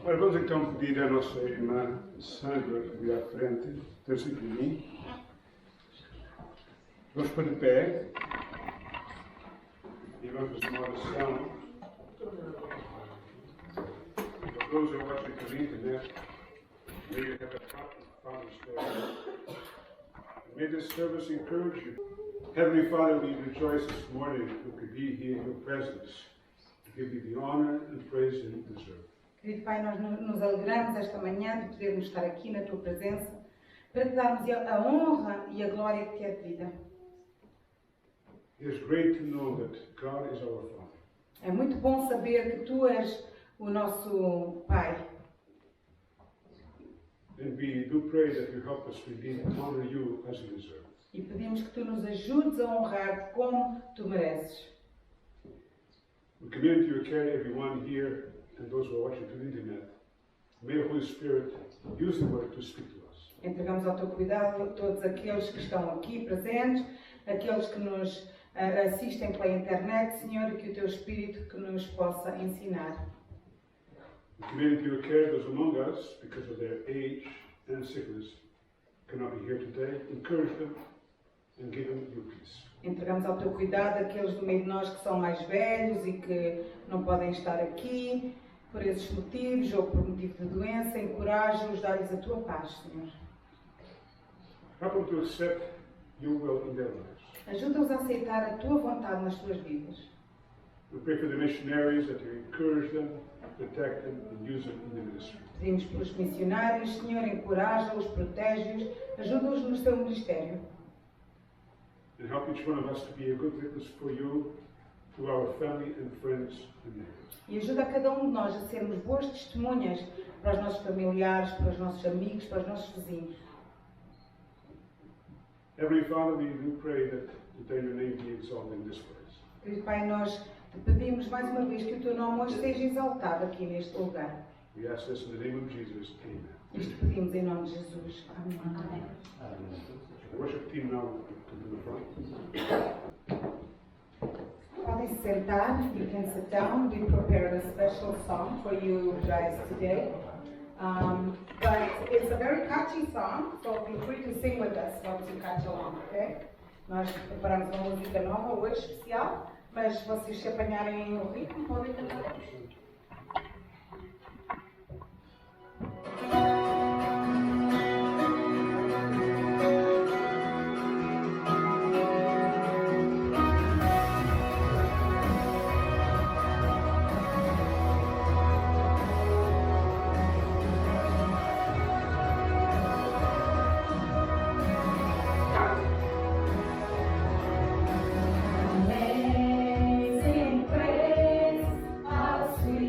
Ora, vamos então pedir à nossa irmã Sandra vir à frente, ter-se de mim. Vamos para de pé e vamos fazer uma oração. For those who are watching through the internet, may you have a Father's Day. May this service encourage you. Heavenly Father, we rejoice this morning that we could be here in your presence to give you the honor and praise that you deserve. Querido Pai, nós nos alegramos esta manhã de podermos estar aqui na Tua presença para Te darmos a honra e a glória que Te é devida. It is great to know that God is our Father. É muito bom saber que Tu és o nosso Pai. And we do pray that you help us to honor you as you deserve. E pedimos que Tu nos ajudes a honrar-Te como Tu mereces. We commend to your care everyone here and those who are watching through the internet. May the Holy Spirit use the word to speak to us. Entregamos ao Teu cuidado todos aqueles que estão aqui presentes, aqueles que nos assistem pela internet, Senhor, e que o Teu Espírito que nos possa ensinar. We commend to your care those among us, because of their age and sickness, cannot be here today. Encourage them and give them your peace. Entregamos ao Teu cuidado aqueles do meio de nós que são mais velhos e que não podem estar aqui por esses motivos ou por motivo de doença. Encoraja-os, dá-lhes a Tua paz, Senhor. Help them to accept your will in their lives. Ajuda-os a aceitar a Tua vontade nas suas vidas. We pray for the missionaries that you encourage them, protect them, and use them in the ministry. Pedimos pelos missionários, Senhor, encoraja-os, protege-os, ajuda-os no seu ministério. And help each one of us to be a good witness for you to our family and friends and neighbors. E ajuda a cada um de nós a sermos boas testemunhas para os nossos familiares, para os nossos amigos, para os nossos vizinhos. Heavenly Father, we do pray that today your name be exalted in this place. Querido Pai, nós te pedimos mais uma vez que o Teu nome hoje seja exaltado aqui neste lugar. We ask this in the name of Jesus. Amen. Isto pedimos em nome de Jesus. Amém. The worship team now come to the front. Podem se sentar. You can sit down. We prepared a special song for you guys today. But it's a very catchy song, so feel free to sing with us once you catch along, okay? Nós preparamos uma música nova hoje, especial, mas se vocês se apanharem o ritmo, podem cantar. Amazing grace, how sweet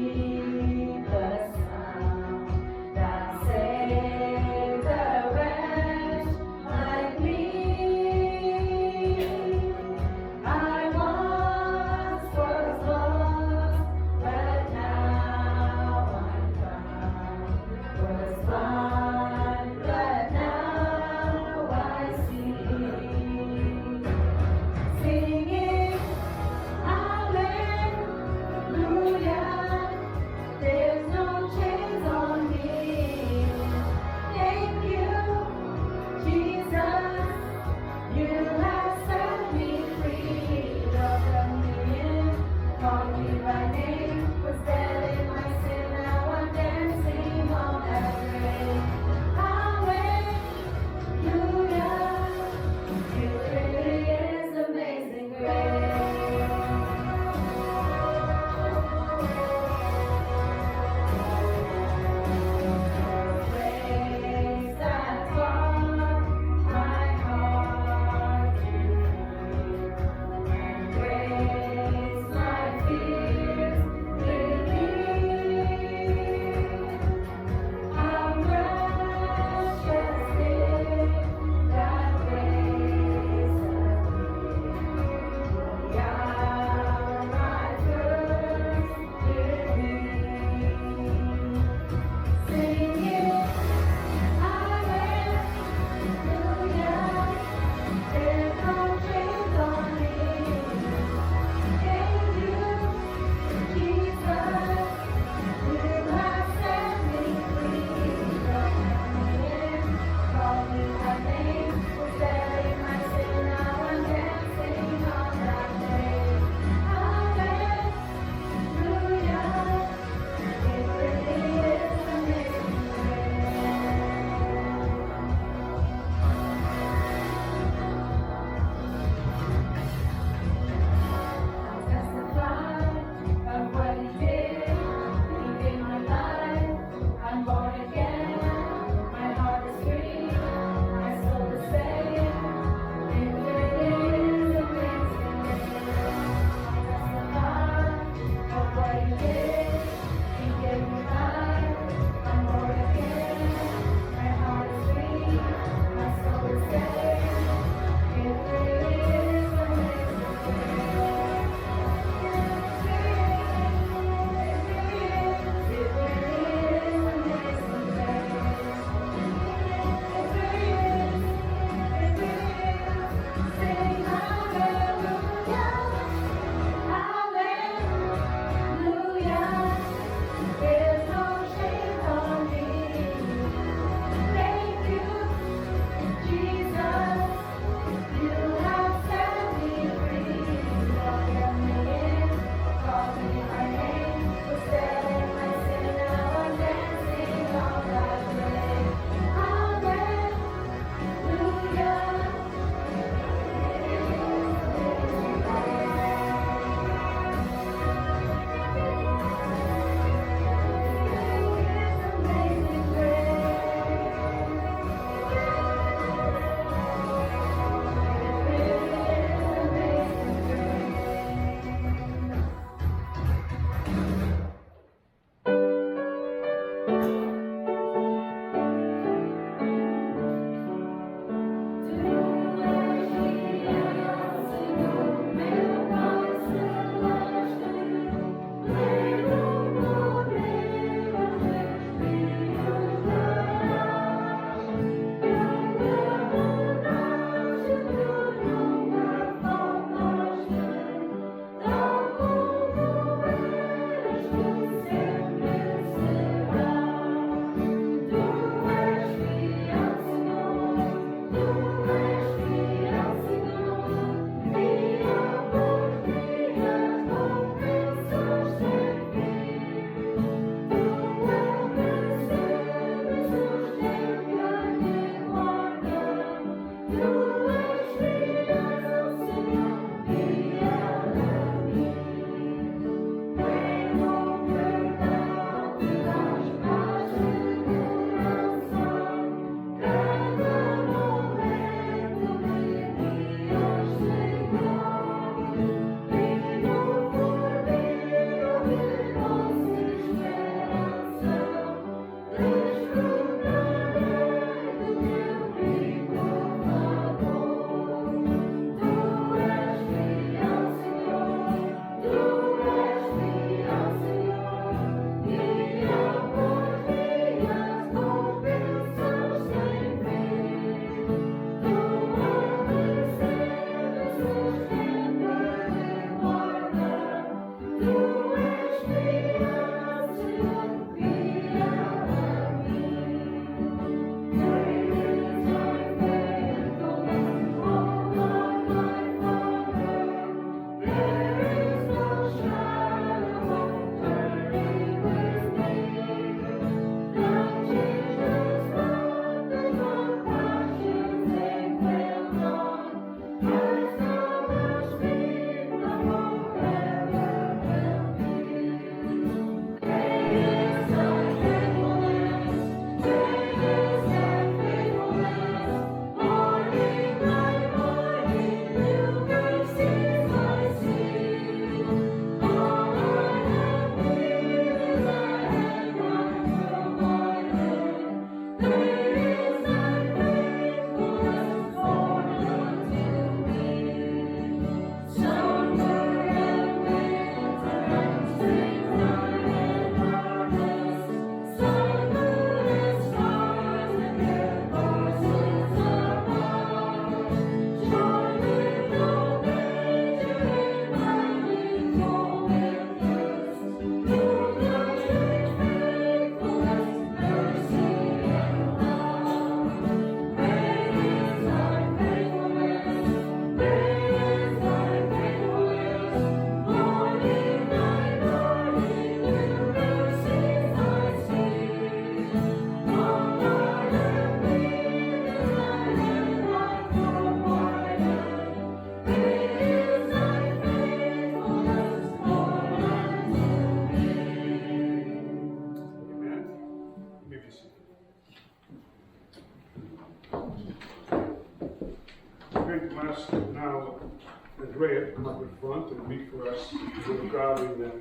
Andrea come up in front and read for us regarding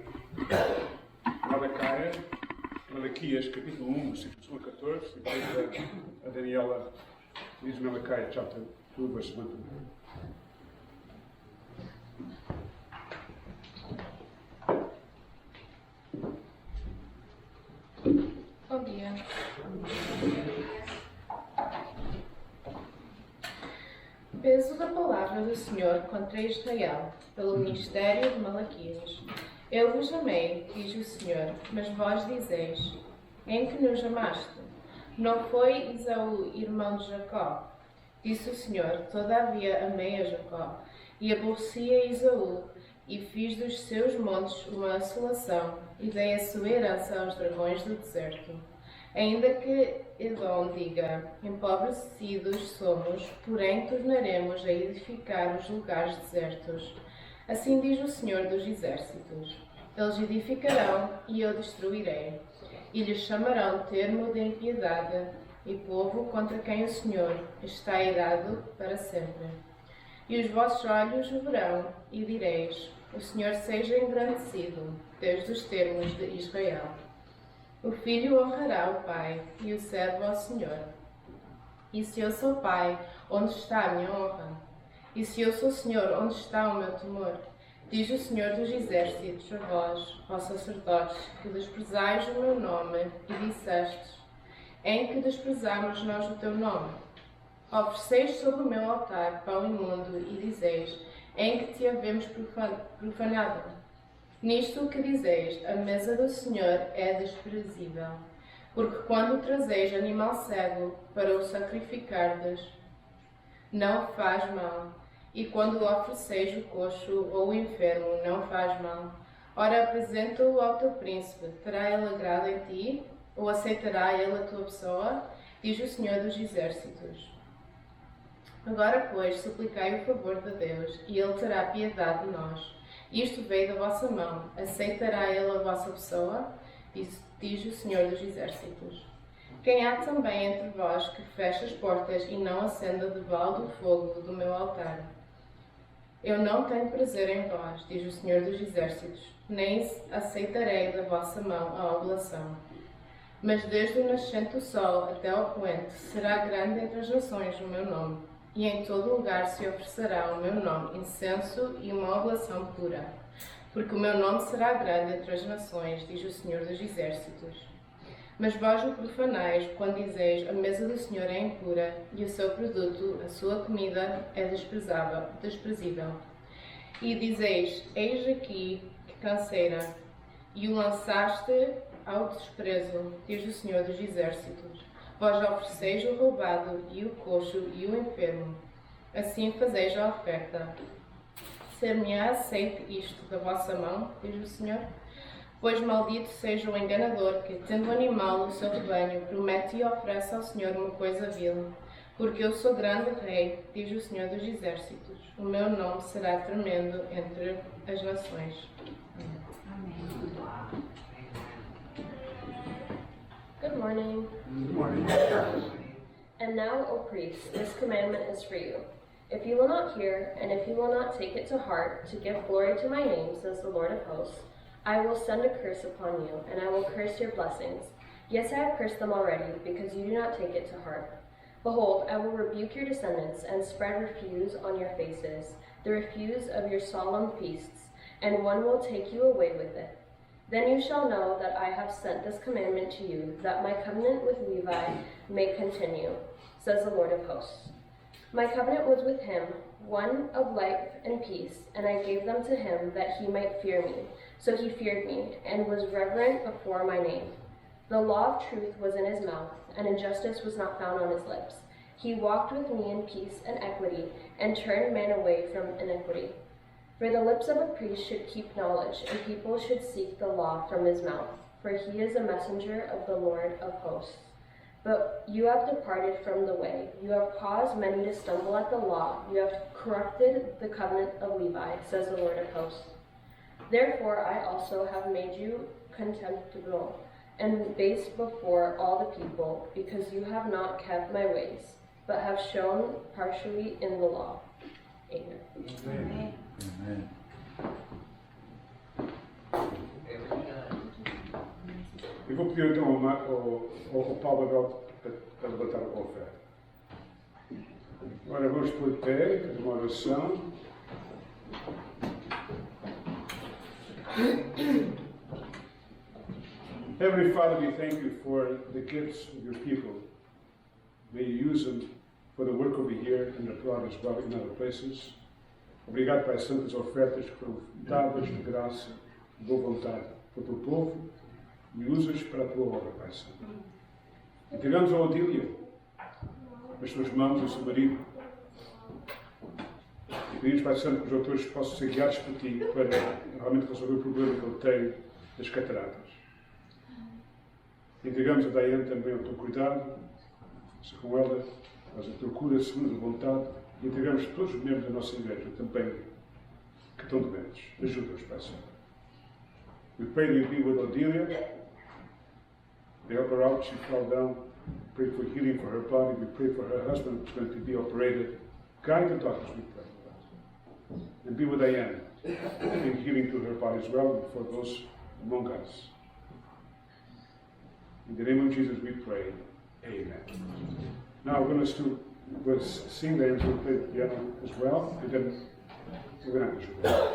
Malaquias, capítulo 1, versículo 14, e depois a Daniela diz Malachi chapter 2, verse 1. Bom dia. Peso da palavra do Senhor contra Israel, pelo ministério de Malaquias. Eu vos amei, diz o Senhor, mas vós dizeis: em que nos amaste? Não foi Esaú, irmão de Jacó? Disse o Senhor: todavia amei a Jacó, e aborreci a Esaú, e fiz dos seus montes uma assolação, e dei a sua herança aos dragões do deserto. Ainda que Edom diga: empobrecidos somos, porém tornaremos a edificar os lugares desertos. Assim diz o Senhor dos Exércitos: eles edificarão e eu destruirei, e lhes chamarão termo de impiedade, e povo contra quem o Senhor está irado para sempre. E os vossos olhos o verão, e direis: o Senhor seja engrandecido, desde os termos de Israel. O filho honrará o pai, e o servo ao Senhor. E se eu sou pai, onde está a minha honra? E se eu sou Senhor, onde está o meu temor? Diz o Senhor dos Exércitos a vós, ó sacerdotes, que desprezais o meu nome, e dissestes: em que desprezamos nós o teu nome? Ofereceis sobre o meu altar pão imundo, e dizeis: em que te havemos profanado? Nisto o que dizeis: a mesa do Senhor é desprezível. Porque quando trazeis animal cego para o sacrificardes, não faz mal. E quando ofereceis o coxo ou o enfermo, não faz mal. Ora, apresenta-o ao teu príncipe. Terá ele agrado em ti? Ou aceitará ele a tua pessoa? Diz o Senhor dos Exércitos. Agora, pois, suplicai o favor de Deus, e ele terá piedade de nós. Isto veio da vossa mão. Aceitará ele a vossa pessoa? Diz o Senhor dos Exércitos. Quem há também entre vós que feche as portas e não acenda de balde o fogo do meu altar? Eu não tenho prazer em vós, diz o Senhor dos Exércitos, nem aceitarei da vossa mão a oblação. Mas desde o nascente do sol até ao poente será grande entre as nações o meu nome, e em todo lugar se oferecerá o meu nome incenso e uma oblação pura. Porque o meu nome será grande entre as nações, diz o Senhor dos Exércitos. Mas vós o profanais, quando dizeis: a mesa do Senhor é impura, e o seu produto, a sua comida, é desprezível. E dizeis: eis aqui que canseira, e o lançaste ao desprezo, diz o Senhor dos Exércitos. Vós ofereceis o roubado, e o coxo, e o enfermo. Assim fazeis a oferta. Ser-me-á aceite isto da vossa mão, diz o Senhor? Pois maldito seja o enganador que, tendo animal no seu rebanho, promete e oferece ao Senhor uma coisa vil. Porque eu sou grande rei, diz o Senhor dos Exércitos. O meu nome será tremendo entre as nações. Amém. Good morning. Good morning. And now, O priests, this commandment is for you. If you will not hear, and if you will not take it to heart, to give glory to my name, says the Lord of hosts, I will send a curse upon you, and I will curse your blessings. Yes, I have cursed them already, because you do not take it to heart. Behold, I will rebuke your descendants, and spread refuse on your faces, the refuse of your solemn feasts, and one will take you away with it. Then you shall know that I have sent this commandment to you, that my covenant with Levi may continue, says the Lord of hosts. My covenant was with him, one of life and peace, and I gave them to him that he might fear me. So he feared me, and was reverent before my name. The law of truth was in his mouth, and injustice was not found on his lips. He walked with me in peace and equity, and turned man away from iniquity. For the lips of a priest should keep knowledge, and people should seek the law from his mouth. For he is a messenger of the Lord of hosts. But you have departed from the way. You have caused many to stumble at the law. You have corrupted the covenant of Levi, says the Lord of hosts. Therefore I also have made you contemptible and base before all the people, because you have not kept my ways, but have shown partially in the law. Amen. Amen. Eu vou pedir então ao Paulo Abel para levantar a oferta. Agora vamos pôr de pé, fazer uma oração. Heavenly Father, we thank you for the gifts of your people. May you use them for the work over here and abroad as well in other places. Obrigado, Pai Santo, as ofertas que foram dadas de graça, de boa vontade para o teu povo, e usas para a tua obra, Pai Santo. Entregamos a Odília, as suas mãos e o seu marido. E pedimos, Pai Santo, que os doutores possam ser guiados por ti para realmente resolver o problema que ele tem das cataratas. Entregamos a Diane também ao teu cuidado, se com ela, faz a tua cura segundo a vontade, e entregamos todos os membros da nossa igreja também que estão doentes. Ajuda-os, Pai Santo. We pray that you be with Odilia. They help her out, she fell down. Pray for healing for her body. We pray for her husband who's going to be operated. Guide the doctors, we pray. And be with Diane, bring healing to her body as well, and for those among us. In the name of Jesus we pray. Amen. Now we're going to sing there, and we'll play the piano as well, and then we're going to have to show.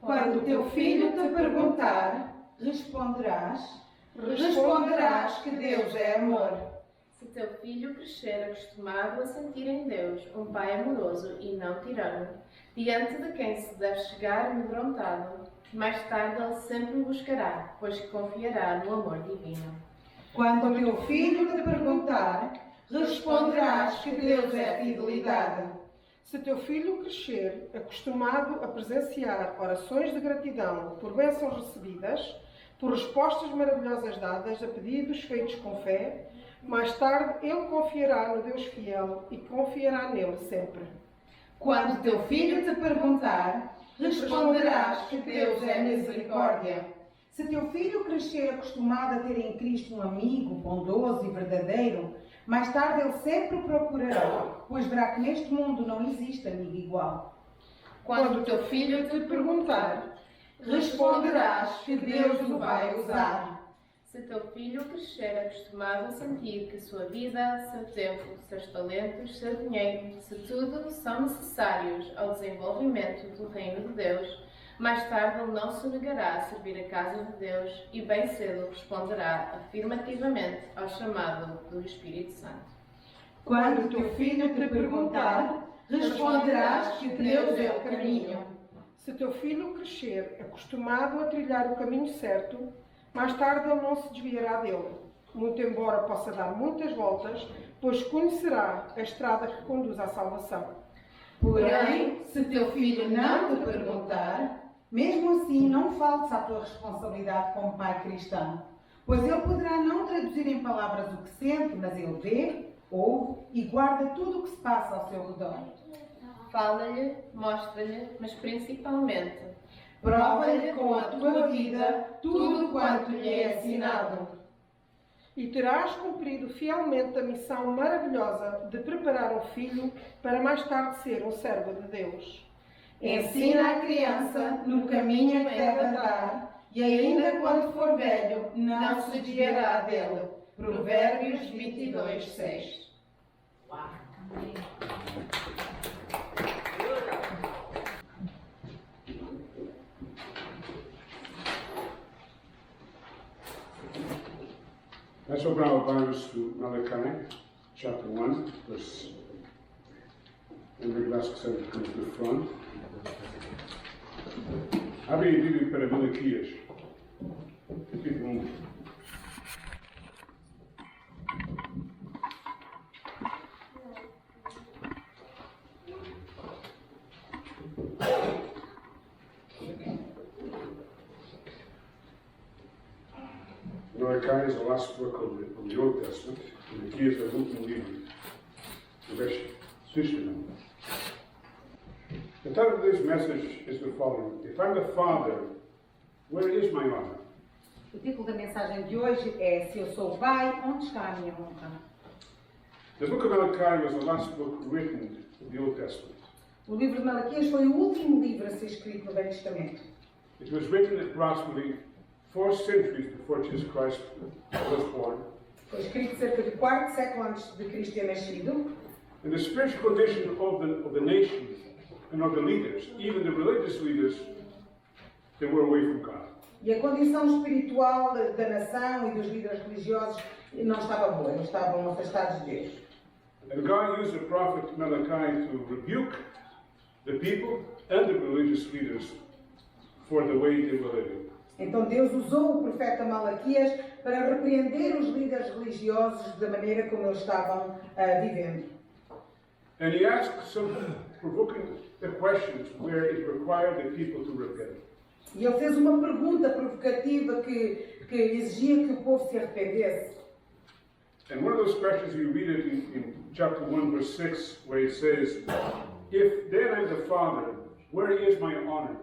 Quando teu filho te perguntar, responderás que Deus é amor. Se teu filho crescer acostumado a sentir em Deus um pai amoroso e não tirano, diante de quem se deve chegar amedrontado, mais tarde ele sempre o buscará, pois confiará no amor divino. Quando teu filho te perguntar, responderás que Deus é fidelidade. Se teu filho crescer acostumado a presenciar orações de gratidão por bênçãos recebidas, por respostas maravilhosas dadas a pedidos feitos com fé, mais tarde ele confiará no Deus fiel e confiará nele sempre. Quando teu filho te perguntar, responderás que Deus é misericórdia. Se teu filho crescer acostumado a ter em Cristo um amigo bondoso e verdadeiro, mais tarde ele sempre o procurará, pois verá que neste mundo não existe amigo igual. Quando o teu filho te perguntar, Responderás que Deus o vai usar. se teu filho crescer acostumado a sentir que sua vida, seu tempo, seus talentos, seu dinheiro, se tudo são necessários ao desenvolvimento do reino de Deus, mais tarde ele não se negará a servir a casa de Deus e bem cedo responderá afirmativamente ao chamado do Espírito Santo. Quando teu filho te perguntar, responderás que Deus é o caminho. Se teu filho crescer acostumado a trilhar o caminho certo, mais tarde ele não se desviará dele, muito embora possa dar muitas voltas, pois conhecerá a estrada que conduz à salvação. Porém, se teu filho não te perguntar, mesmo assim não faltes à tua responsabilidade como pai cristão, pois ele poderá não traduzir em palavras o que sente, mas ele vê, ouve e guarda tudo o que se passa ao seu redor. Fala-lhe, mostra-lhe, mas principalmente, Prova-lhe com a tua vida tudo quanto lhe é ensinado. E terás cumprido fielmente a missão maravilhosa de preparar um filho para mais tarde ser um servo de Deus. Ensina a criança no caminho em que deve andar, e ainda quando for velho, não se desviará dele. Provérbios 22:6. Let's open our Bibles to Malachi, chapter 1, verse. And we'll ask Sam to come to the front. Abre a Bíblia para Malaquias, capítulo 1. Malachi is the last book of the Old Testament, and aqui é o último livro do Velho Testamento. The title of this message is the following: If I'm the Father, where is my honor? O título da mensagem de hoje é: Se eu sou o pai, onde está a minha honra? The book of Malachi was the last book written in the Old Testament. O livro de Malaquias foi o último livro a ser escrito no Velho Testamento. It was written approximately 4 centuries before Jesus Christ was born. Foi escrito cerca de 4 séculos antes de Cristo ter nascido. And the spiritual condition of the nation and of the leaders, even the religious leaders, they were away from God. E a condição espiritual da nação e dos líderes religiosos não estava boa, eles estavam afastados de Deus. And God used the prophet Malachi to rebuke the people and the religious leaders for the way they were living. Então Deus usou o profeta Malaquias para repreender os líderes religiosos da maneira como eles estavam vivendo. And he asked some provoking questions where it required the people to repent. E ele fez uma pergunta provocativa que exigia que o povo se arrependesse. And one of those questions you read it in chapter 1 verse 6 where it says, if then I'm the Father, where is my honor?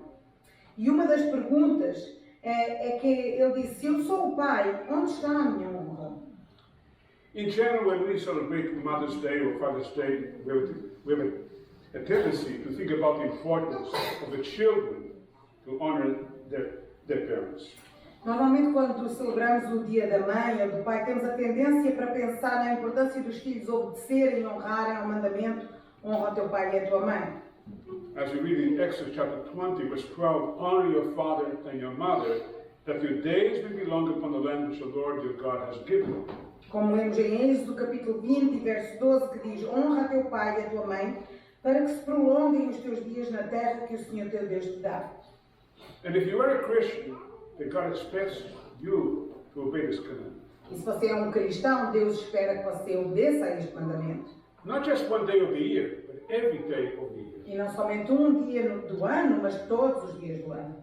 E uma das perguntas é que ele disse: se eu sou o pai, onde está a minha honra? In general, when we celebrate Mother's Day or Father's Day, we have a tendency to think about the importance of the children to honor their parents. Normalmente, quando celebramos o dia da mãe ou do pai, temos a tendência para pensar na importância dos filhos obedecerem e honrarem ao mandamento: honra o teu pai e a tua mãe. As we read in Exodus chapter 20, verse 12, honor your father and your mother, that your days may be long upon the land which the Lord your God has given you. Como lemos em Êxodo capítulo 20, verso 12, que diz: honra teu pai e a tua mãe, para que se prolonguem os teus dias na terra que o Senhor teu Deus te dá. And if you are a Christian, then God expects you to obey this commandment. E se você é um cristão, Deus espera que você obedeça a este mandamento. Not just one day of the year, but every day of the year. E não somente um dia do ano, mas todos os dias do ano.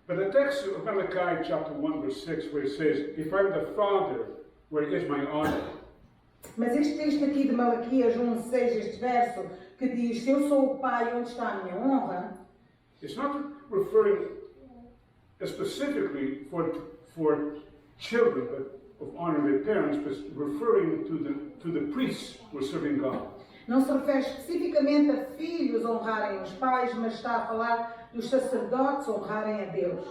But the text of Malachi chapter 1 verse 6 where it says, if I'm the Father, where is my honor? Mas este texto aqui de Malaquias 1:6, este verso, que diz: se eu sou o pai, onde está a minha honra? It's not referring specifically for children but of honoring their parents, but referring to the priests who are serving God. Não se refere especificamente a filhos honrarem os pais, mas está a falar dos sacerdotes honrarem a Deus.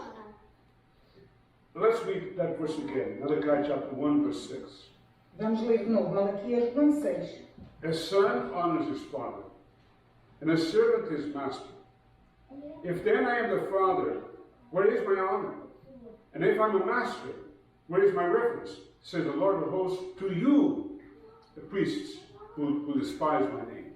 Let's read that verse again, Malachi chapter 1, verse 6. Vamos ler de novo, Malaquias 1:6. A son honors his father, and a servant his master. If then I am the father, where is my honor? And if I'm a master, where is my reverence? Says the Lord of hosts to you, the priests who despise my name.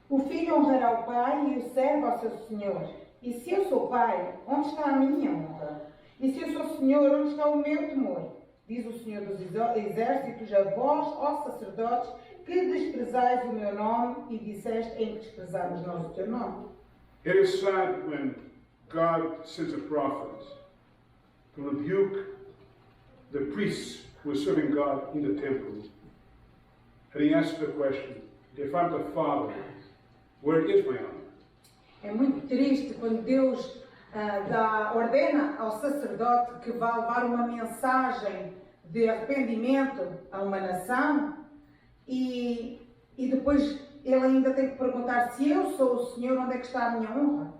O filho honrará o pai e o servo ao seu senhor. E se eu sou pai, onde está a minha honra? E se eu sou senhor, onde está o meu temor? Diz o Senhor dos Exércitos a vós, ó sacerdotes, que desprezais o meu nome e disseste em que desprezamos nós o teu nome. It is sad when God sends a prophet to rebuke the priests who are serving God in the temple. And he asks the question, if I'm the father, where is my honor? É muito triste quando Deus ordena ao sacerdote que vá levar uma mensagem de arrependimento a uma nação e depois ele ainda tem que perguntar: se eu sou o Senhor, onde é que está a minha honra?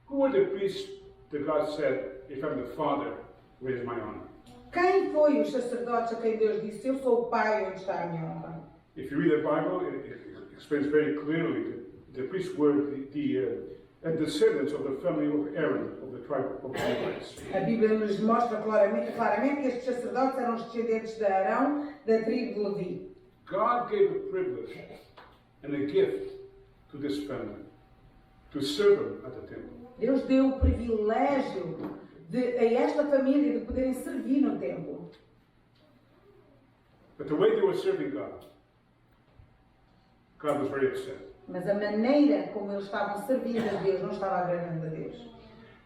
Who were the priests that God said, if I'm the father, where is my honor? Quem foi os sacerdotes a quem Deus disse: eu sou o pai, onde está a minha honra? If you read the Bible, it explains very clearly that the priests were the descendants of the family of Aaron, of the tribe of the Levites. A Bíblia nos mostra claramente que estes sacerdotes eram os descendentes de Arão, da tribo de Levi. God gave a privilege and a gift to this family to serve him at the temple. Deus deu o privilégio a esta família de poderem servir no templo. But the way they were serving God was very upset. Mas a maneira como eles estavam servindo a Deus não estava agradando a Deus.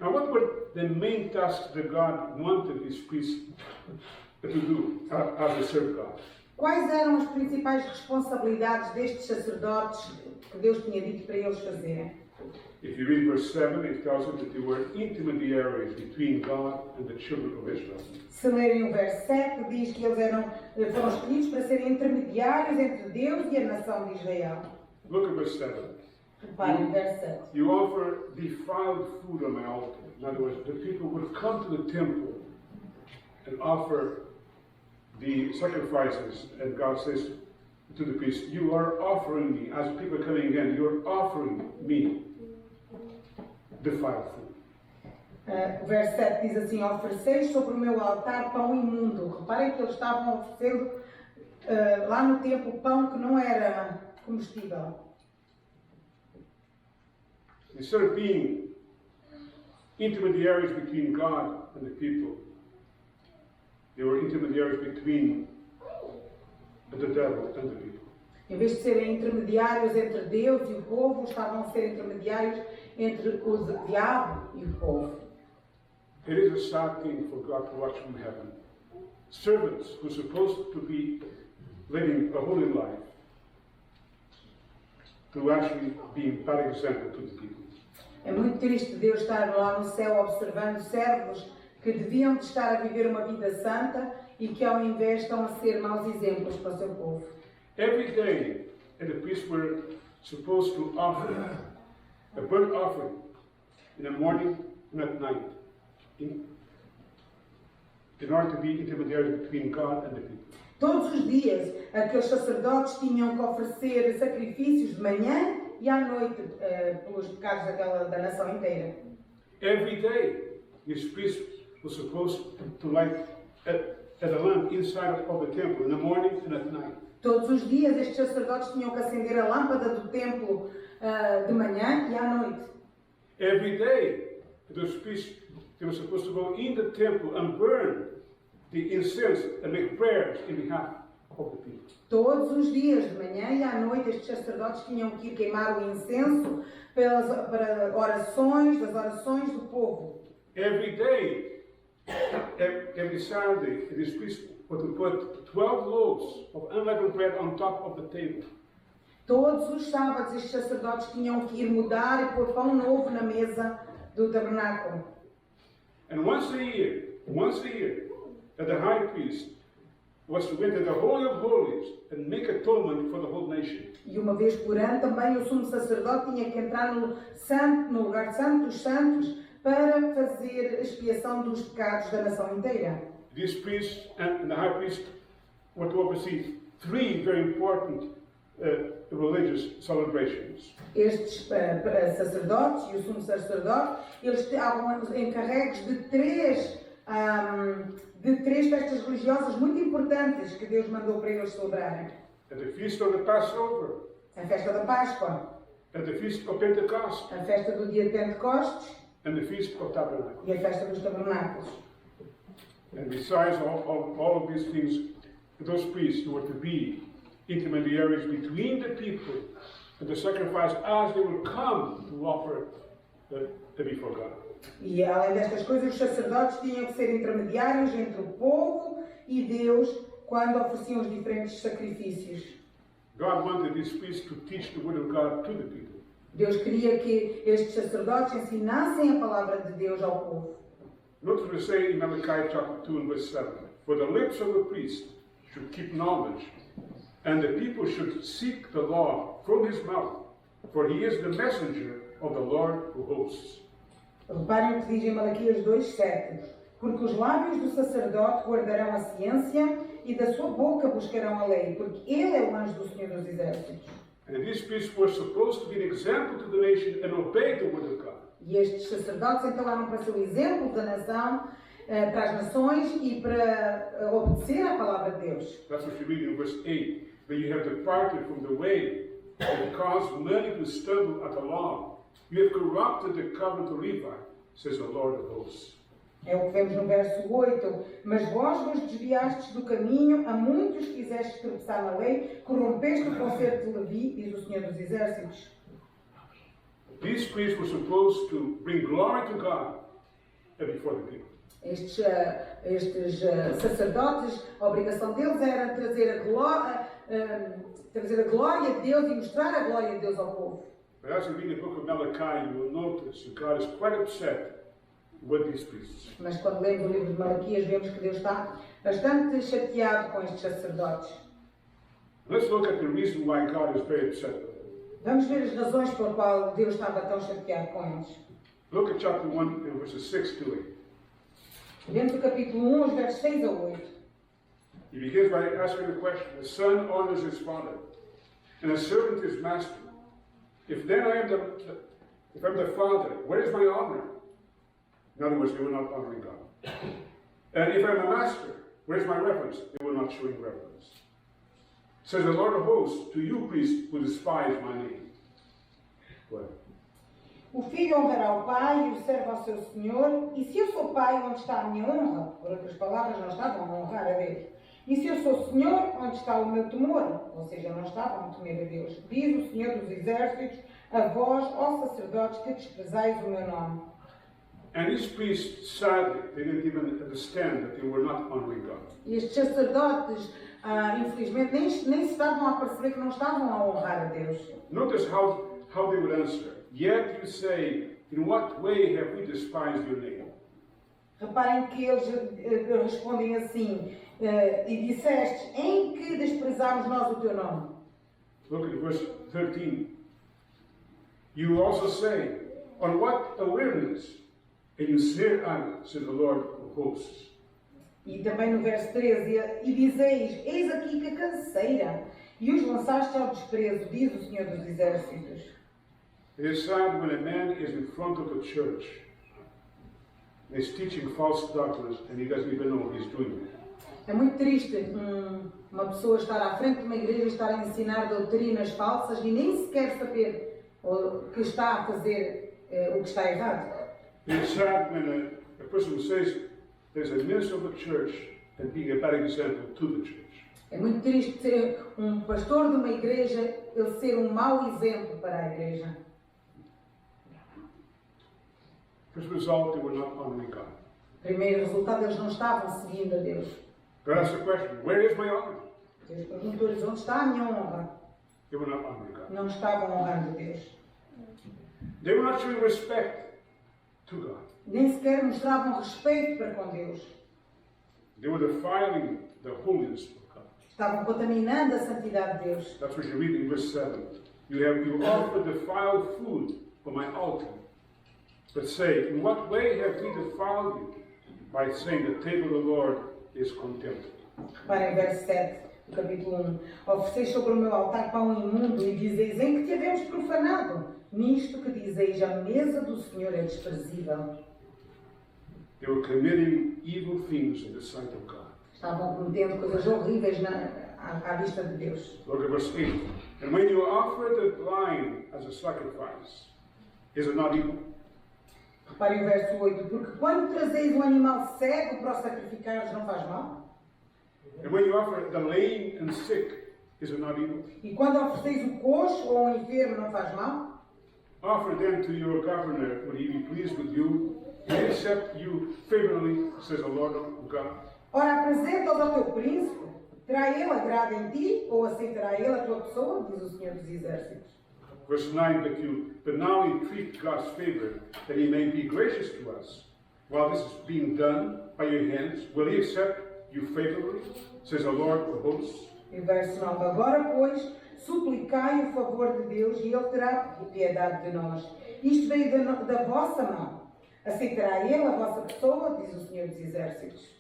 Now, what were the main tasks that God wanted his priests to do as they serve God? Quais eram as principais responsabilidades destes sacerdotes que Deus tinha dito para eles fazerem? If you read verse 7, it tells us that they were intermediaries between God and the children of Israel. Se lerem o verso 7, diz que eles foram escolhidos para serem intermediários entre Deus e a nação de Israel. Look at verse 7. Reparem o verso 7. You offer defiled food on my altar. In other words, the people would come to the temple and offer the sacrifices, and God says to the priest, you are offering me, as people are coming in, you are offering me defiled food. O verso 7 diz assim: ofereceis sobre o meu altar pão imundo. Reparem que eles estavam oferecendo lá no templo pão que não era comestível. Instead of being intermediaries between God and the people, they were intermediaries between the devil and the people. Em vez de serem intermediários entre Deus e o povo, estavam a ser intermediários entre o diabo e o povo. It is a sad thing for God to watch from heaven. Servants who are supposed to be living a holy life to actually be a bad example to the people. É muito triste Deus estar lá no céu observando servos que deviam de estar a viver uma vida santa e que ao invés estão a ser maus exemplos para o seu povo. Every day, the priests were supposed to offer a burnt offering in the morning and at night in order to be intermediaries between God and the people. Todos os dias, aqueles sacerdotes tinham que oferecer sacrifícios de manhã e à noite pelos pecados da nação inteira. Every day, these priests were supposed to light a lamp inside of the temple in the morning and at night. Todos os dias, estes sacerdotes tinham que acender a lâmpada do templo de manhã e à noite. Every day, those priests they were supposed to go in the temple and burn the incense and make prayers in behalf of the people. Todos os dias, de manhã e à noite, estes sacerdotes tinham que ir queimar o incenso para das orações do povo. Every day, every Saturday, these priests were to put 12 loaves of unleavened bread on top of the table. Todos os sábados estes sacerdotes tinham que ir mudar e pôr pão novo na mesa do tabernáculo. And once a year, that the high priest was to enter the Holy of Holies and make atonement for the whole nation. E uma vez por ano também o sumo sacerdote tinha que entrar no lugar santo dos santos para fazer expiação dos pecados da nação inteira. These priests and the high priest were to oversee three very important religious celebrations. Estes sacerdotes e o sumo sacerdote, eles estavam encarregues de três festas religiosas muito importantes que Deus mandou para eles celebrarem. At the feast of the Passover, A festa da Páscoa, at the feast of Pentecost, a festa do dia de Pentecostes and the feast of Tabernacles. e a festa dos tabernáculos. And besides all of these things, those priests were to be intermediaries between the people and the sacrifice as they will come to offer before God. E além destas coisas, os sacerdotes tinham que ser intermediários entre o povo e Deus quando ofereciam os diferentes sacrifícios. God wanted these priests to teach the word of God to the people. Deus queria que estes sacerdotes ensinassem a palavra de Deus ao povo. Notice what it says in Malachi chapter 2 and verse 7. For the lips of the priest should keep knowledge, and the people should seek the law from his mouth, for he is the messenger of the Lord who hosts. Reparem o que diz em Malaquias 2:7. Porque os lábios do sacerdote guardarão a ciência e da sua boca buscarão a lei, porque ele é o anjo do Senhor dos Exércitos. And these priests were supposed to be an example to the nation and obey the word of God. E estes sacerdotes então eram para ser o exemplo da nação, para as nações e para obedecer à palavra de Deus. That's what you read in verse 8. That you have departed from the way and caused many to stumble at the law. You have corrupted the covenant of Levi, says the Lord of hosts. É o que vemos no verso 8. Mas vós vos desviastes do caminho, a muitos quisestes tropeçar na lei, corrompeste o concerto de Levi, diz o Senhor dos Exércitos. These priests were supposed to bring glory to God before the people. Estes sacerdotes, a obrigação deles era trazer a glória de Deus e mostrar a glória de Deus ao povo. But as you read the book of Malachi, you will notice that God is quite upset with these priests. Mas quando lemos o livro de Malaquias, vemos que Deus está bastante chateado com estes sacerdotes. Let's look at the reason why God is very upset with them. Vamos ver as razões pelas quais Deus estava tão chateado com eles. Look at chapter 1 and verses 6 to 8. Vemos o capítulo 1, os versos 6 a 8. He begins by asking the question, the son honors his father, and a servant his master. If then I am the father, where is my honor? In other words, they were not honoring God. And if I'm a master, where is my reverence? They were not showing reverence. Says the Lord of hosts, to you priests who despise my name. Well, O filho honrará o pai e o servo ao seu senhor. E se eu sou pai, onde está a minha honra? Por outras palavras, não estavam a honrar a Deus. E se eu sou senhor, onde está o meu temor? Ou seja, não estavam a temer a Deus. Diz o Senhor dos Exércitos, a vós, ó sacerdotes, que desprezais o meu nome. and these priests, sadly, they didn't even understand that they were not honoring God. E estes sacerdotes, infelizmente, nem se estavam a perceber que não estavam a honrar a Deus. Notice how they would answer. Yet you say, in what way have we despised your name? Reparem que eles respondem assim, e disseste, em que desprezamos nós o teu nome? Look at verse 13. You also say, on what awareness? And you sneer at it, says the Lord of hosts. E também no verso 13, e dizeis, eis aqui que canseira, e os lançaste ao desprezo, diz o Senhor dos Exércitos. It is sad when a man is in front of a church and is teaching false doctrines and he doesn't even know he's doing it. É muito triste uma pessoa estar à frente de uma igreja e estar a ensinar doutrinas falsas e nem sequer saber que está a fazer o que está errado. It is sad when a person says there's a minister of the church and being a bad example to the church. É muito triste ser um pastor de uma igreja, ele ser um mau exemplo para a igreja. As a result, they were not honoring God. Primeiro resultado, eles não estavam seguindo a Deus. God asked the question, where is my honor? Deus perguntou-lhes, onde está a minha honra? They were not honoring God. não estavam honrando Deus. They were not showing respect to God. Nem sequer mostravam respeito para com Deus. They were defiling the holiness of God. Estavam contaminando a santidade de Deus. That's what you read in verse 7. You offer defiled food on my altar. But say, in what way have we defiled you? By saying the table of the Lord is contempt. Reparem, verso 7 do capítulo 1. Ofereceis sobre o meu altar pão imundo e dizeis, em que te havemos profanado? Nisto que dizeis, a mesa do Senhor é desprezível. They were committing evil things in the sight of God. Estavam cometendo coisas horríveis à vista de Deus. Look at verse 8. And when you offer the blind as a sacrifice, is it not evil? Reparem o verso 8. Porque quando trazeis um animal cego para o sacrificares, não faz mal? And when you offer the lame and sick, is it not evil? E quando ofereceis o coxo ou o enfermo, não faz mal? Offer them to your governor, would he be pleased with you? He accept you favorably, says the Lord of God. Ora, apresenta-os ao teu príncipe. Terá ele agrado em ti ou aceitará ele a tua pessoa? Diz o Senhor dos Exércitos. Verse 9, but now entreat God's favor, that he may be gracious to us. While this is being done by your hands, will he accept you favorably, says the Lord of hosts? E verso 9. Agora, pois, suplicai o favor de Deus e ele terá piedade de nós. Isto veio da vossa mão. Aceitará ele a vossa pessoa, diz o Senhor dos Exércitos.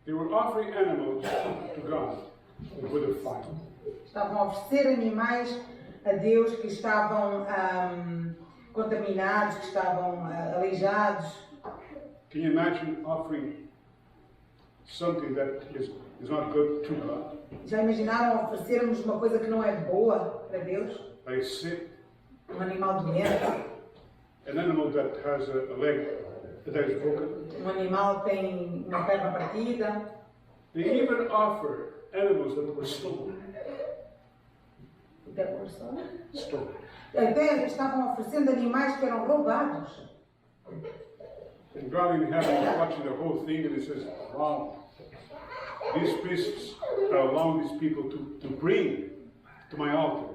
They were offering animals to God that were defiled. Estavam a oferecer animais a Deus que estavam contaminados, que estavam aleijados. Can you imagine offering something that is not good to God? Já imaginaram oferecermos uma coisa que não é boa para Deus? Like sick, Um animal doente, an animal that has a leg that is broken. um animal que tem uma perna partida. They even offer animals that were stolen. Stolen. Até estavam oferecendo animais que eram roubados. And God in heaven is watching the whole thing and he says, wow, these priests are allowing these people to bring to my altar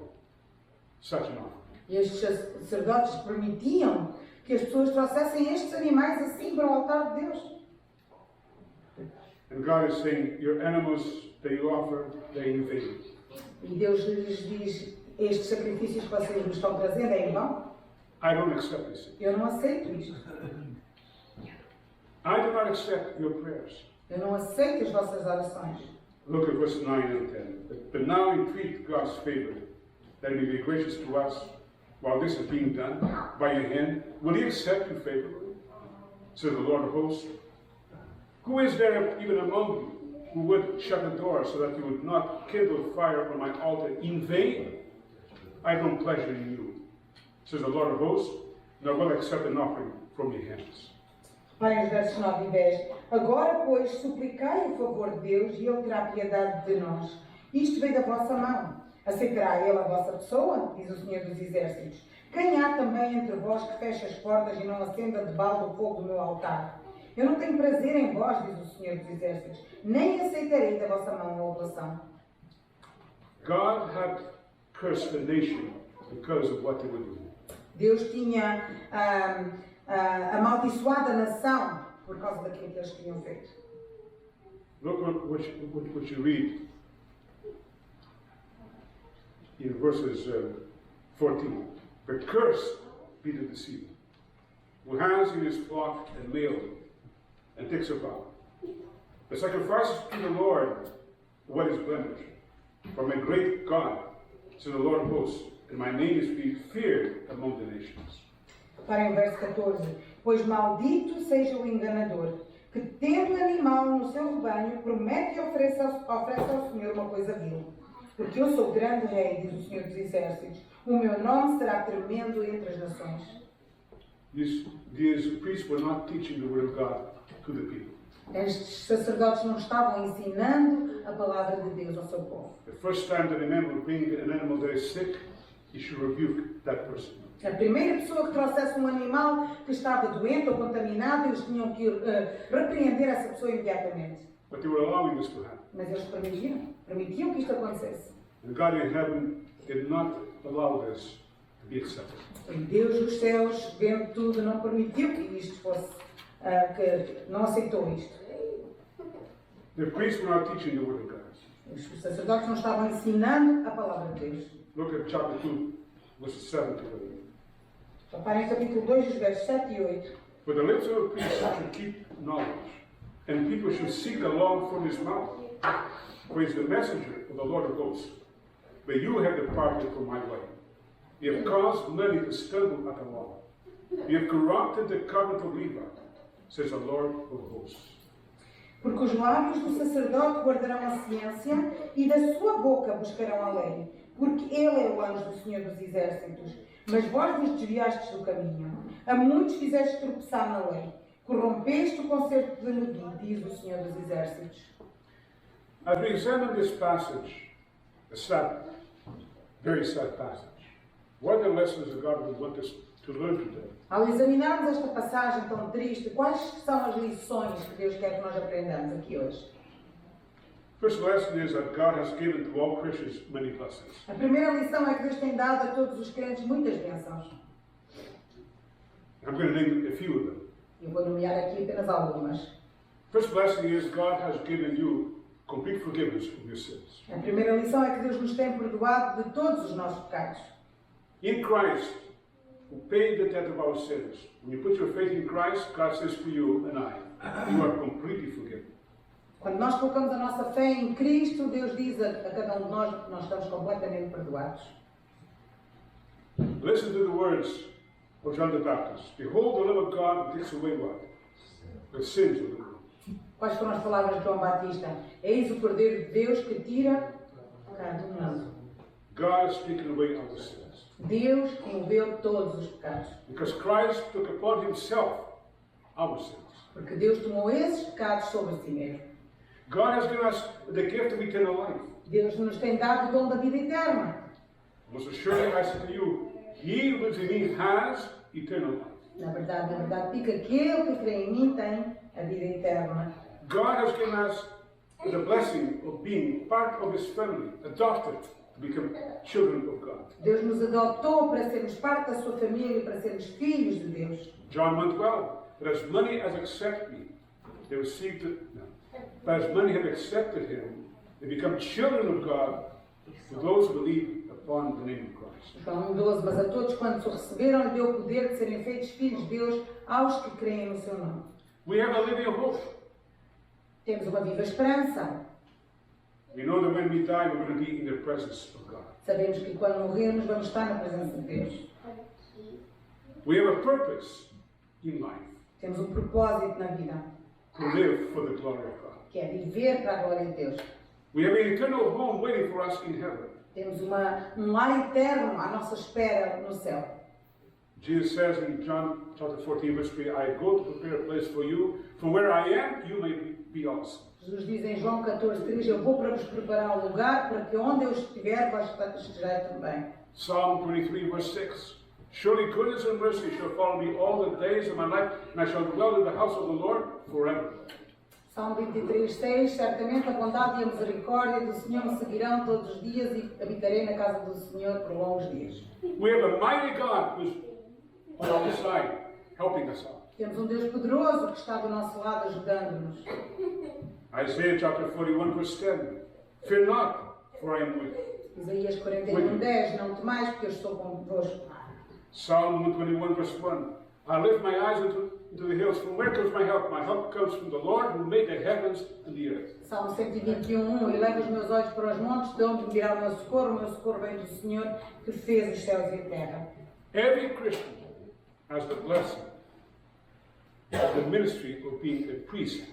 such an offering. E estes sacerdotes permitiam que as pessoas trouxessem estes animais assim para o altar de Deus. And God is saying, your animals that you offer, they're in vain. E Deus lhes diz, estes sacrifícios que vocês me estão trazendo é em vão? I don't accept this. Eu não aceito isto. I do not accept your prayers. Eu não aceito as vossas orações. Look at verse 9 and 10. But now entreat God's favor, that he may be gracious to us while this is being done by your hand. Will he accept you favorably? Says the Lord of hosts. Who is there even among you who would shut the door so that you would not kindle fire on my altar in vain? I don't pleasure in you, says the Lord of hosts, nor will accept an offering from your hands. Reparem os versos 9 e 10. Agora, pois, suplicai o favor de Deus e ele terá piedade de nós. Isto veio da vossa mão. Aceitará ele a vossa pessoa? Diz o Senhor dos Exércitos. Quem há também entre vós que feche as portas e não acenda de balde o fogo do meu altar? Eu não tenho prazer em vós, diz o Senhor dos Exércitos, nem aceitarei da vossa mão a oblação. God had cursed the nation because of what they were doing. Deus tinha amaldiçoado a nação por causa daquilo que eles tinham feito. Look what you read in verses 14. But cursed be the deceiver, who has in his flock a male and takes a vow. The sacrifices to the Lord, what is blemished? From a great God, to the Lord of hosts, and my name is being feared among the nations. Reparem o verso 14. Pois maldito seja o enganador, que tendo animal no seu rebanho, promete e oferece ao Senhor uma coisa vil. Porque eu sou grande rei, diz o Senhor dos Exércitos. O meu nome será tremendo entre as nações. These priests were not teaching the word of God to the people. Estes sacerdotes não estavam ensinando a palavra de Deus ao seu povo. The first time that a man would bring an animal that is sick, he should rebuke that person. A primeira pessoa que trouxesse um animal que estava doente ou contaminado, eles tinham que repreender essa pessoa imediatamente. But they were allowing this to happen. Mas eles permitiam que isto acontecesse. And God in heaven did not allow this to be accepted. E Deus dos céus, vendo tudo, não permitiu que isto fosse, que não aceitou isto. The priests were not teaching the word of God. Os sacerdotes não estavam ensinando a palavra de Deus. Look at chapter 2, verses 7 to 11. Reparem capítulo 2, os versos 7 e 8. For the lips of a priest should keep knowledge, and people should seek the law from his mouth. For he is the messenger of the Lord of hosts. But you have departed from my way. You have caused many to stumble at the law. You have corrupted the covenant of Levi, says the Lord of hosts. Porque os lábios do sacerdote guardarão a ciência e da sua boca buscarão a lei, porque ele é o anjo do Senhor dos Exércitos. Mas vós vos desviastes do caminho. A muitos fizeste tropeçar na lei. Corrompeste o concerto de Negui, diz o Senhor dos Exércitos. As we examine this passage, a sad, very sad passage, what are the lessons that God would want us to learn today? Ao examinarmos esta passagem tão triste, quais são as lições que Deus quer que nós aprendamos aqui hoje? First lesson is that God has given to all Christians many blessings. A primeira lição é que Deus tem dado a todos os crentes muitas bênçãos. I'm going to name a few of them. Eu vou nomear aqui apenas algumas. First blessing is God has given you complete forgiveness of your sins. A primeira lição é que Deus nos tem perdoado de todos os nossos pecados. In Christ, who paid the debt of our sins. When you put your faith in Christ, God says to you and I, you are completely forgiven. Quando nós colocamos a nossa fé em Cristo, Deus diz a cada um de nós que nós estamos completamente perdoados. Listen to the words of John the Baptist. Behold the Lamb of God who takes away what? The sins of the world. Quais foram as palavras de João Batista? Eis o Cordeiro de Deus que tira o pecado do mundo. God has taken away our sins. Deus removeu todos os pecados. Because Christ took upon himself our sins. Porque Deus tomou esses pecados sobre si mesmo. God has given us the gift of eternal life. Deus nos tem dado o dom da vida eterna. Most assuredly I say to you, he who lives in me has eternal life. Na verdade, digo que aquele que crê em mim tem a vida eterna. God has given us the blessing of being part of his family, adopted to become children of God. Deus nos adotou para sermos parte da sua família e para sermos filhos de Deus. John 1:12, but as many as accept me, they received it. No. But as many have accepted him, they become children of God, to those who believe upon the name of Christ. João 1:12, mas a todos quantos o receberam, lhe deu o poder de serem feitos filhos de Deus aos que creem no seu nome. We have a living hope. Temos uma viva esperança. We know that when we die, we're going to be in the presence of God. Sabemos que quando morrermos vamos estar na presença de Deus. We have a purpose in life, Temos um propósito na vida, to live for the glory of God. que é viver para a glória de Deus. We have an eternal home waiting for us in heaven. Temos um lar eterno à nossa espera no céu. Jesus says in John chapter 14, verse 3, I go to prepare a place for you, for where I am, you may be also. Jesus diz em João 14:3, eu vou para vos preparar um lugar para que onde eu estiver, vós estejais também. Psalm 23, verse 6, surely goodness and mercy shall follow me all the days of my life, and I shall dwell in the house of the Lord forever. Salmo 23:6, certamente a bondade e a misericórdia do Senhor me seguirão todos os dias e habitarei na casa do Senhor por longos dias. We have a mighty God who's on our side, helping us out. Temos um Deus poderoso que está do nosso lado ajudando-nos. Isaiah chapter 41, verse 10, fear not, for I am with you. Isaías 41:10, não temais porque eu estou convosco. Psalm 121, verse 1, I lift my eyes into the hills. From where comes my help? My help comes from the Lord who made the heavens and the earth. Salmo 121:1, e levo os meus olhos para os montes, de onde me virá o meu socorro vem do Senhor que fez os céus e a terra. Every Christian has the blessing of the ministry of being a priest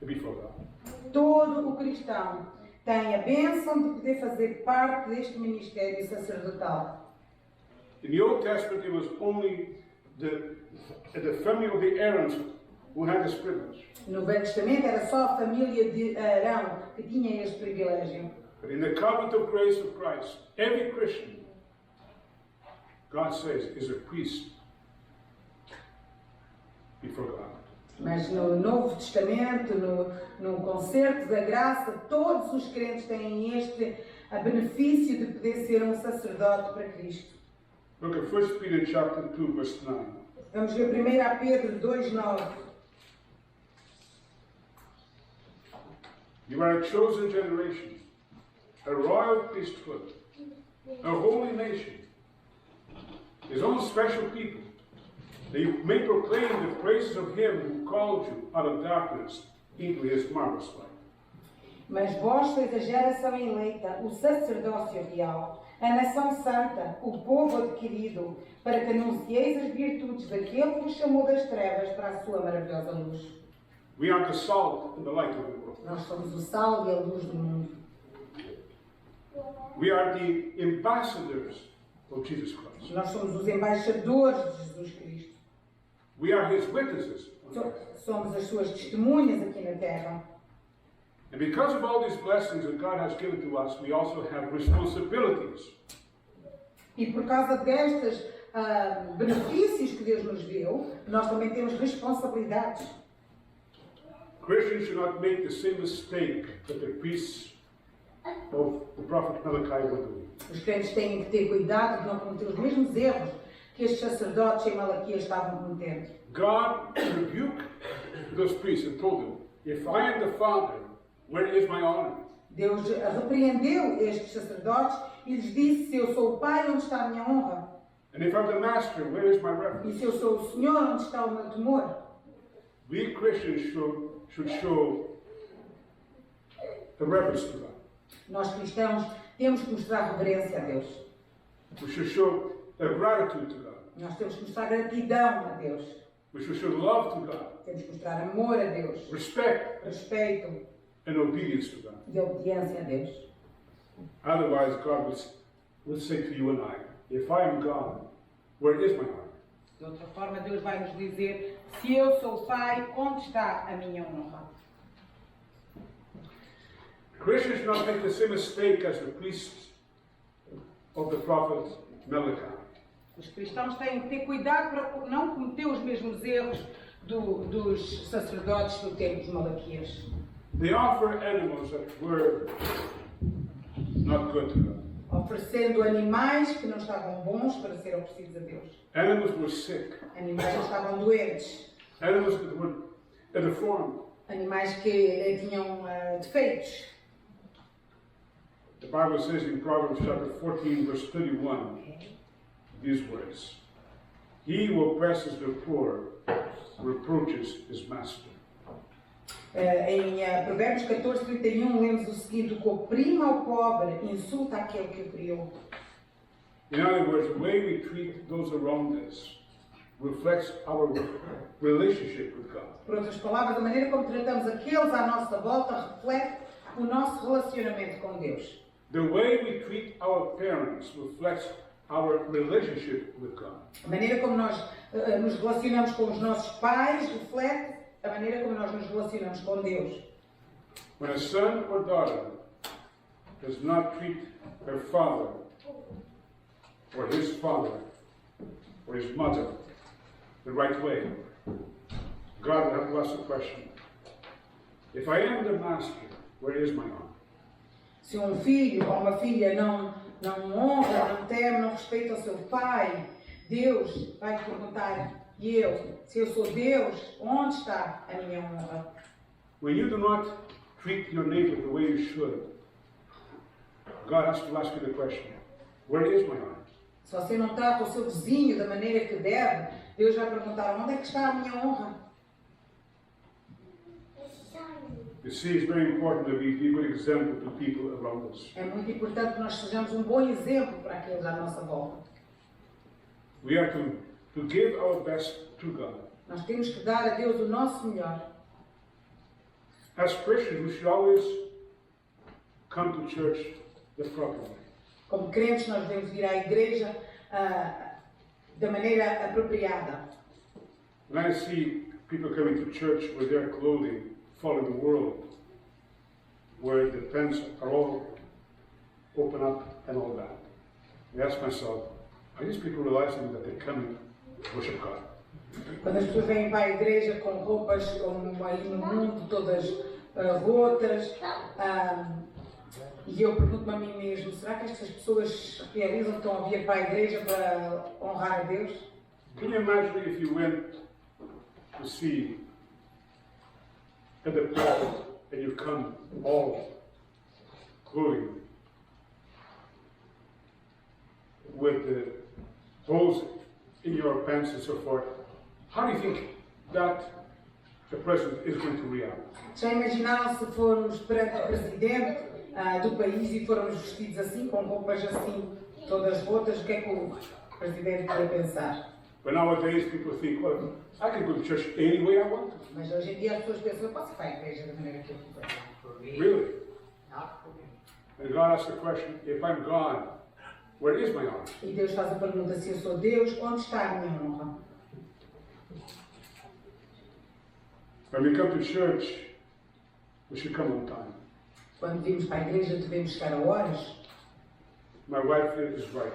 before God. Todo o cristão tem a bênção de poder fazer parte deste ministério sacerdotal. In the Old Testament, it was only the family of the Aarons who had this privilege. No Velho Testamento era só a família de Arão que tinha este privilégio. But in the covenant of grace of Christ, every Christian, God says, is a priest before God. Mas no Novo Testamento, no concerto da graça, todos os crentes têm a benefício de poder ser um sacerdote para Cristo. Look at 1 Peter chapter 2, verse 9. Vamos ver 1 Pedro 2,9. You are a chosen generation, a royal priesthood, a holy nation, his own special people, that you may proclaim the praises of him who called you out of darkness into his marvelous light. Mas vós sois a geração eleita, o sacerdócio real, a nação santa, o povo adquirido, para que anuncieis as virtudes daquele que vos chamou das trevas para a sua maravilhosa luz. We are the salt and the light of the world. Nós somos o sal e a luz do mundo. We are the ambassadors of Jesus Christ. Nós somos os embaixadores de Jesus Cristo. We are his witnesses. Somos as suas testemunhas aqui na terra. And because of all these blessings that God has given to us, we also have responsibilities. E por causa destes benefícios que Deus nos deu, nós também temos responsabilidades. Christians should not make the same mistake that the priests of the prophet Malachi were doing. Os crentes têm que ter cuidado de não cometer os mesmos erros que estes sacerdotes em Malaquias estavam cometendo. God rebuked those priests and told them, if I am the Father, where is my honor? Deus repreendeu estes sacerdotes e lhes disse: se eu sou o Pai, onde está a minha honra? And if I'm the Master, where is my E reverence? se eu sou o Senhor, onde está o meu temor? We Christians should show the reverence to God. Nós cristãos temos que mostrar reverência a Deus. We should show gratitude to God. Nós temos que mostrar gratidão a Deus. We should show love to God, Temos que mostrar amor a Deus, respect, respeito and obedience to God. e obediência a Deus. Otherwise, God would say to you and I, if I am God, where is my honor? De outra forma, Deus vai nos dizer: se eu sou o Pai, onde está a minha honra? Christians should not make the same mistake as the priests of the prophet Malachi. Os cristãos têm que ter cuidado para não cometer os mesmos erros dos sacerdotes do tempo de Malaquias. They offer animals that were not good to God. Oferecendo animais que não estavam bons para ser oferecidos a Deus. Animals were sick. Animais que estavam doentes. Animals that were deformed. Animais que tinham defeitos. The Bible says in Proverbs chapter 14, verse 31, these words, he who oppresses the poor reproaches his master. Em Provérbios 14:31 lemos o seguinte: o que oprime ao pobre insulta aquele que o criou. In other words, the way we treat those around us reflects our relationship with God. Por outras palavras, a maneira como tratamos aqueles à nossa volta reflete o nosso relacionamento com Deus. The way we treat our parents reflects our relationship with God. A maneira como nós nos relacionamos com os nossos pais reflete a maneira como nós nos relacionamos com Deus. When a son or daughter does not treat their father or his father or his mother the right way, God will have to ask the question, if I am the master, where is my honor? Se um filho ou uma filha não honra, não teme, não respeita o seu pai, Deus vai perguntar: e eu? Se eu sou Deus, onde está a minha honra? When you do not treat your neighbor the way you should, God has to ask you the question, where is my honor? Se você não trata o seu vizinho da maneira que deve, Deus vai perguntar: onde é que está a minha honra? You see, it's very important that we be a good example to people around us. É muito importante que nós sejamos um bom exemplo para aqueles à nossa volta. We are to give our best to God. Nós temos que dar a Deus o nosso melhor. As Christians, we should always come to church the proper way. Como crentes, nós devemos ir à igreja da maneira apropriada. When I see people coming to church with their clothing following the world, where the pants are all open up and all that, I ask myself, are these people realizing that they're coming to worship God? Quando as pessoas vêm para a igreja com roupas como aí no mundo, todas rotas, E eu pergunto-me a mim mesmo, será que estas pessoas realizam que estão a vir para a igreja para honrar a Deus? Can you imagine if you went to see at the pulpit and you come all clothing with the holes in your pants and so forth? How do you think that the president is going to react? Já imaginaram se formos perante o presidente do país e formos vestidos assim, com roupas assim, todas rotas, o que é que o presidente vai pensar? But nowadays people think, well, I can go to church any way I want to. Mas hoje em dia as pessoas pensam, eu posso ir para a igreja da maneira que eu quiser. Really? And God asks the question, if I'm God, where is my honor? E Deus faz a pergunta, se eu sou Deus, onde está a minha honra? When we come to church, we should come on time. Quando vimos para a igreja devemos chegar a horas. My wife is right.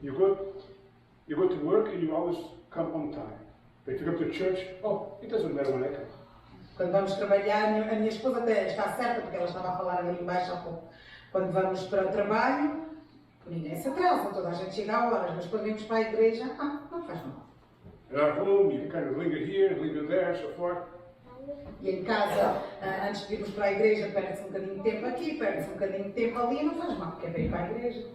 You go to work and you always come on time. But if you come to church, oh, it doesn't matter when I come. Quando vamos trabalhar, a minha esposa até está certa, porque ela estava a falar ali embaixo há pouco. Quando vamos para o trabalho, ninguém se atrasa, toda a gente chega a horas, mas quando vamos para a igreja, não faz mal. And at home, you kind of linger here, linger there, so forth. E em casa, antes de irmos para a igreja, perde-se um bocadinho de tempo aqui, perde-se um bocadinho de tempo ali, não faz mal, porque é para ir para a igreja.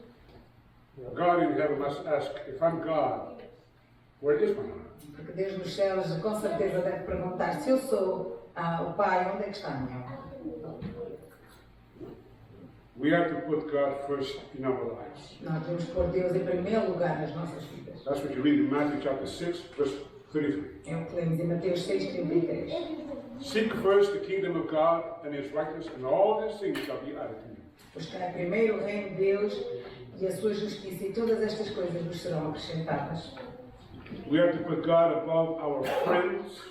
God in heaven must ask, if I'm God, where is my honor? Porque Deus nos céus com certeza deve perguntar, se eu sou o Pai, onde é que está a minha honra? We have to put God first in our lives. Nós devemos pôr Deus em primeiro lugar nas nossas vidas. That's what you read in Matthew chapter 6, verse 33. É o que lemos em Mateus 6:33. Seek first the kingdom of God and his righteousness, and all these things shall be added to you. Buscar primeiro o reino de Deus e a sua justiça, e todas estas coisas nos serão acrescentadas. We have to put God above our friends,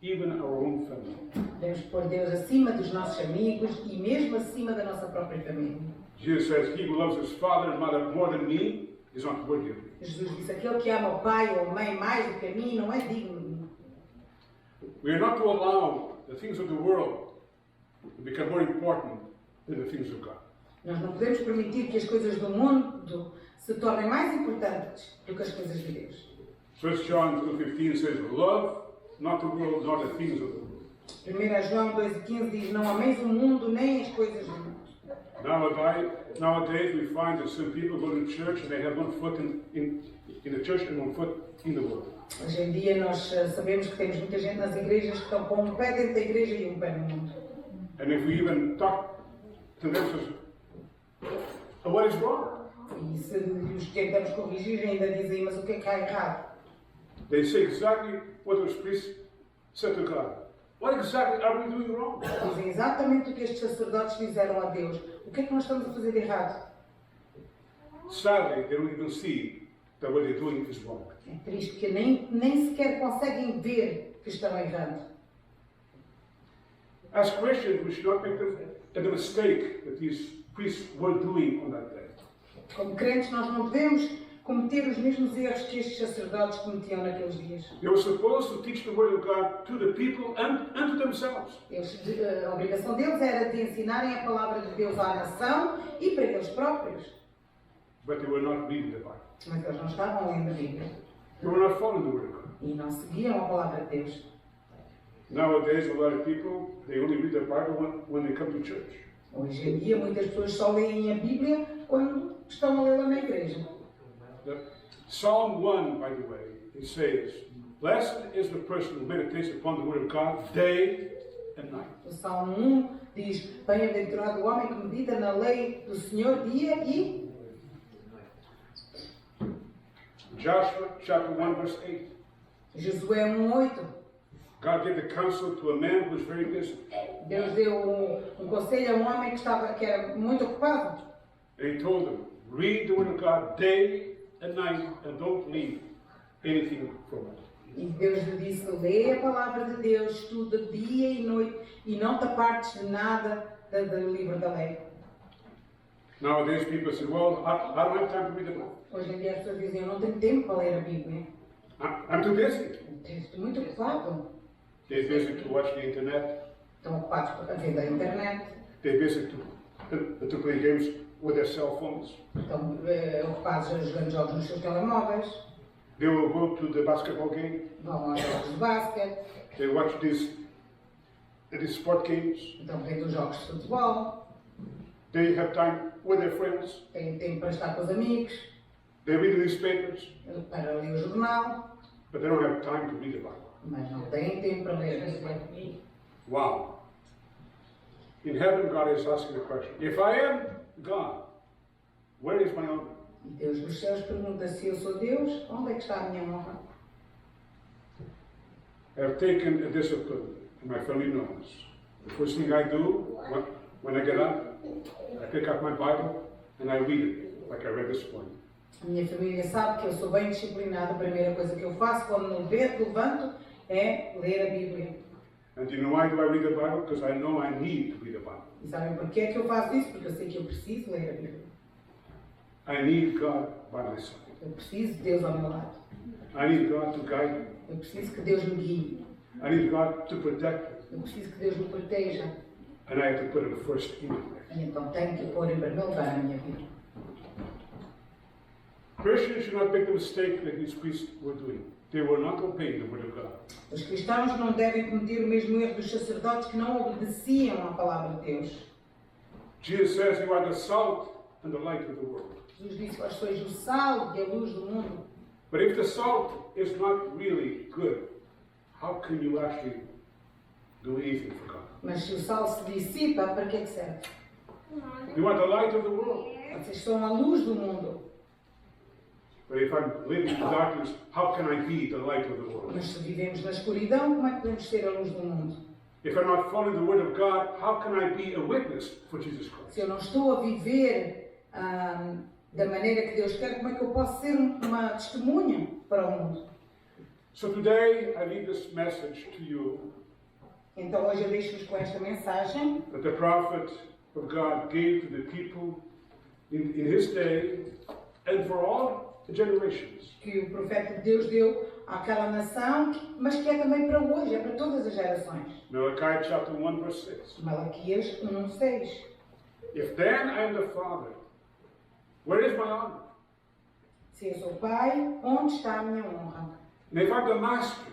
even our own family. Devemos pôr Deus acima dos nossos amigos e mesmo acima da nossa própria família. Jesus says, he who loves his father and mother more than me is not worthy of me. Jesus disse, aquele que ama o pai ou a mãe mais do que a mim não é digno de mim. We are not to allow the things of the world to become more important than the things of God. Nós não podemos permitir que as coisas do mundo se tornem mais importantes do que as coisas de Deus. 1 John 2:15 says, love not the world, nor the things of the world. 1 João 2,15 diz, não ameis o mundo nem as coisas do mundo. Nowadays we find that some people go to church and they have one foot in the church and one foot in the world. Hoje em dia nós sabemos que temos muita gente nas igrejas que estão com um pé dentro da igreja e um pé no mundo. And if we even talk to them, says, what is wrong? E se os tentamos corrigir ainda dizem, mas o que é que há errado? They say exactly what those priests said to God. What exactly are we doing wrong? Dizem exatamente o que estes sacerdotes fizeram a Deus. O que é que nós estamos a fazer de errado? Sadly, they don't even see that what they're doing is wrong. É triste que nem sequer conseguem ver que estão errando. As Christians, we should not make the mistake that these priests were doing on that day. Como crentes, nós não podemos cometer os mesmos erros que estes sacerdotes cometiam naqueles dias. They were supposed to teach the word of God to the people and to themselves. A obrigação deles era de ensinarem a palavra de Deus à nação e para eles próprios. But they were not reading the Bible. Mas eles não estavam lendo a Bíblia They were not following the word of God. e não seguiam a palavra de Deus. Nowadays, a lot of people, they only read the Bible when they come to church. Hoje em dia, muitas pessoas só leem a Bíblia quando estão a lê-la na igreja. Psalm 1, by the way, it says, blessed is the person who meditates upon the word of God day and night. O Salmo 1 diz, bem-aventurado o homem que medita na lei do Senhor dia e... Joshua chapter 1, verse 8. Josué 1:8. God gave the counsel to a man who was very busy. Deus deu um conselho a um homem que era muito ocupado. And he told him, read the word of God day and night and don't leave anything from it. E Deus lhe disse, lê a palavra de Deus, estuda dia e noite e não te apartes de nada do livro da lei. Nowadays people say, well, I don't have time to read the Bible. Hoje em dia as pessoas dizem, eu não tenho tempo para ler a Bíblia. I'm too busy. Estou muito ocupado. They're busy to watch the internet. Estão ocupados a ver da internet. They're busy to to play games with their cell phones. Estão ocupados jogando jogos nos seus telemóveis, They will go to the basketball game. vão aos jogos de basquete, They watch these sport games. então vêm dos jogos de futebol, They have time with their friends. têm tempo para estar com os amigos, They read the newspapers, para ler o jornal, but they don't have time to read the Bible. mas não têm tempo para ler a Bíblia. Wow. In heaven, God is asking the question, if I am God, where is my honor? E Deus dos céus pergunta: se eu sou Deus, onde é que está a minha honra? I have taken a discipline, and my family knows. The first thing I do when I get up, I pick up my Bible and I read it, like I read this morning. A minha família sabe que eu sou bem disciplinada. A primeira coisa que eu faço quando me levanto é ler a Bíblia. And do you know why do I read the Bible? Because I know I need to read the Bible. E sabem porquê é que eu faço isso? Porque eu sei que eu preciso ler a Bíblia. I need God by my side. Eu preciso de Deus ao meu lado. I need God to guide me. Eu preciso que Deus me guie. I need God to protect me. Eu preciso que Deus me proteja. And I have to put it first in my life. E então tenho que pôr em primeiro lugar na minha vida. Christians should not make the mistake that these priests were doing. They were not obeying the word of God. Os cristãos não devem cometer o mesmo erro dos sacerdotes que não obedeciam à palavra de Deus. Jesus says you are the salt and the light of the world. Jesus disse: vós sois o sal e a luz do mundo. But if the salt is not really good, how can you actually do anything for God? Mas se o sal se dissipa, para que é que serve? You are the light of the world. Vocês são a luz do mundo. But if I'm living in darkness, how can I be the light of the world? Mas se vivemos na escuridão, como é que podemos ser a luz do mundo? If I'm not following the word of God, how can I be a witness for Jesus Christ? Se eu não estou a viver da maneira que Deus quer, como é que eu posso ser uma testemunha para o mundo? So today I leave this message to you Então hoje eu deixo-vos com esta mensagem that the prophet of God gave to the people in his day and for all the generations. que o profeta de Deus deu àquela nação, mas que é também para hoje, é para todas as gerações. Malachi chapter 1 verse 6. Malaquias 1:6. If then I am the Father, where is my honor? Se eu sou pai, onde está a minha honra? And if I'm the Master,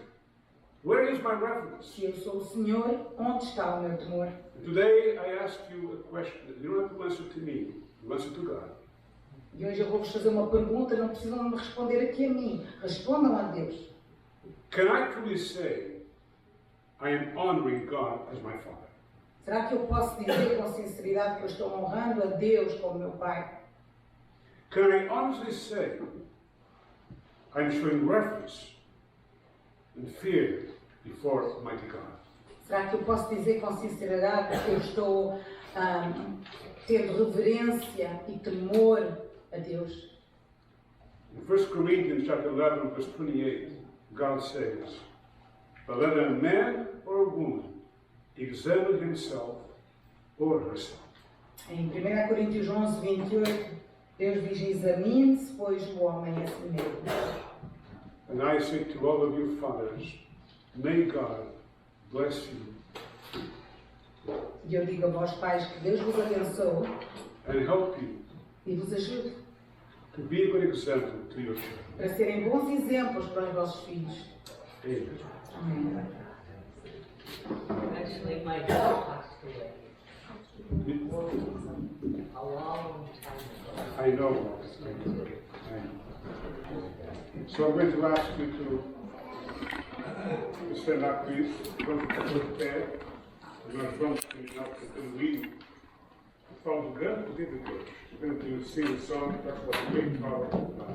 where is my reverence? Se eu sou o Senhor, onde está o meu temor? And today I ask you a question that you don't have to answer to me, you answer to God. E hoje eu vou-vos fazer uma pergunta, não precisam me responder aqui a mim, respondam a Deus. Can I truly say I am honoring God as my Father? Será que eu posso dizer com sinceridade que eu estou honrando a Deus como meu pai? Can I honestly say I'm showing reverence and fear before Almighty God? Será que eu posso dizer com sinceridade que eu estou tendo reverência e temor a Deus? In 1 Corinthians chapter 11 verse 28, God says, "But let a man or a woman examine himself or herself." Em 1 Coríntios 11:28, Deus diz: examine-se, pois, o homem a si mesmo. And I say to all of you fathers, may God bless you E eu digo a vós, pais, que Deus vos abençoe and help you e vos ajude to be a good example to your children. para serem bons exemplos para os vossos filhos. Amen. Amém. Actually, my dad passed away a long time ago. I know. So I'm going to ask you to stand up, please. Don't prepare. You're not drunk enough to read. Sounds good. We did it good. We're going to sing a song. That's what the great power of God.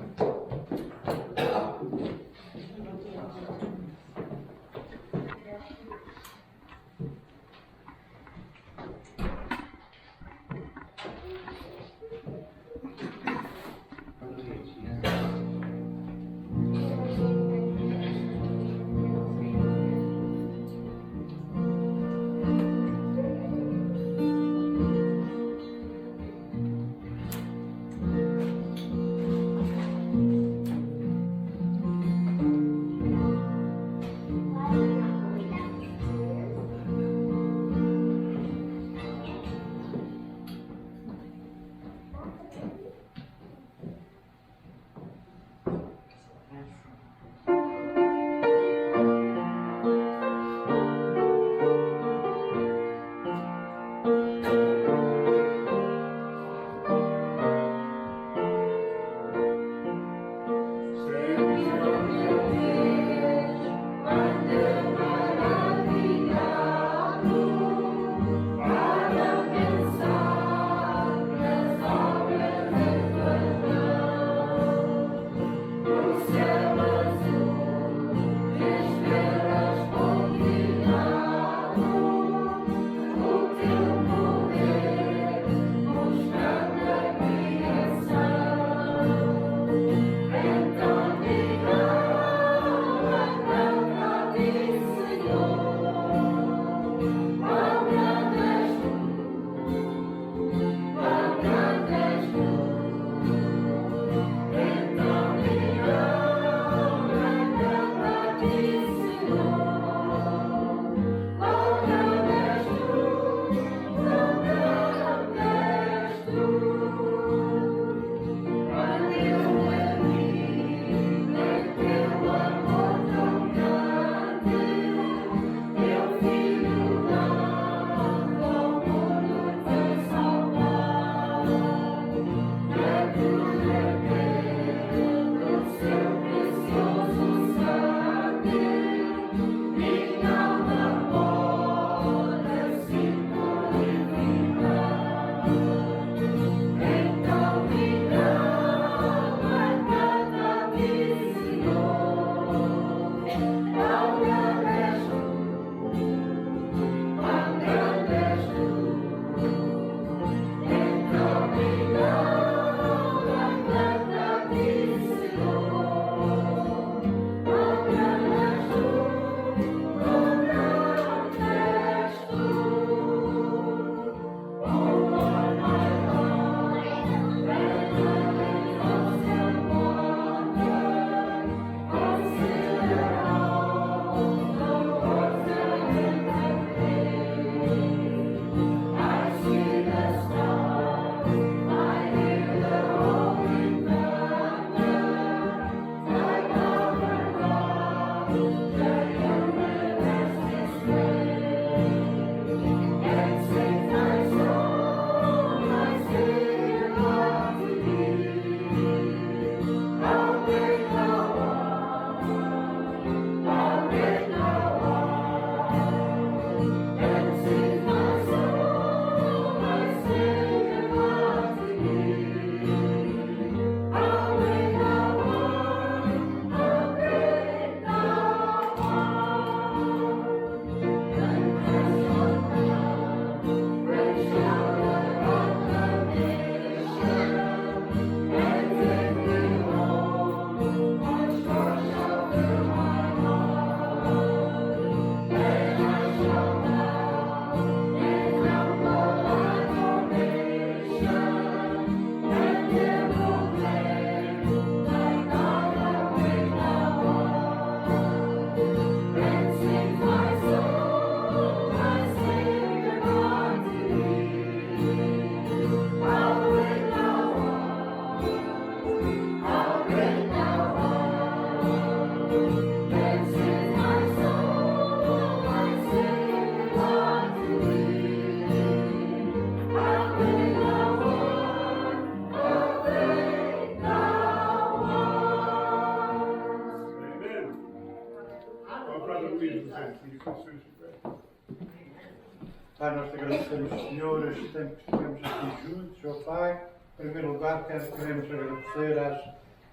Pai, nós te agradecemos, Senhor, este tempo que estivemos aqui juntos, ó Pai. Em primeiro lugar, queremos agradecer às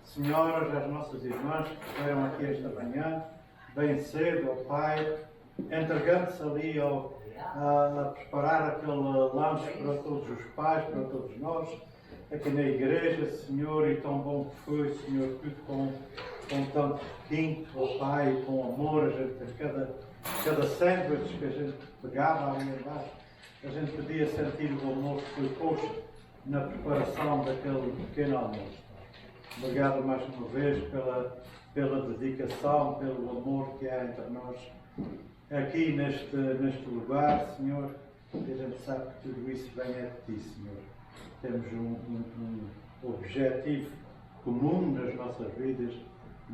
senhoras, às nossas irmãs que estiveram aqui esta manhã, bem cedo, ó Pai, entregando-se ali a preparar aquele lanche para todos os pais, para todos nós, aqui na igreja, Senhor, e tão bom que foi, Senhor, tudo com tanto requinte, ó Pai, com amor, a gente, cada sandwich que a gente pegava ali embaixo, a gente podia sentir o amor que foi posto na preparação daquele pequeno almoço. Obrigado mais uma vez pela dedicação, pelo amor que há entre nós aqui neste lugar, Senhor. E a gente sabe que tudo isso vem de Ti, Senhor. Temos um objetivo comum nas nossas vidas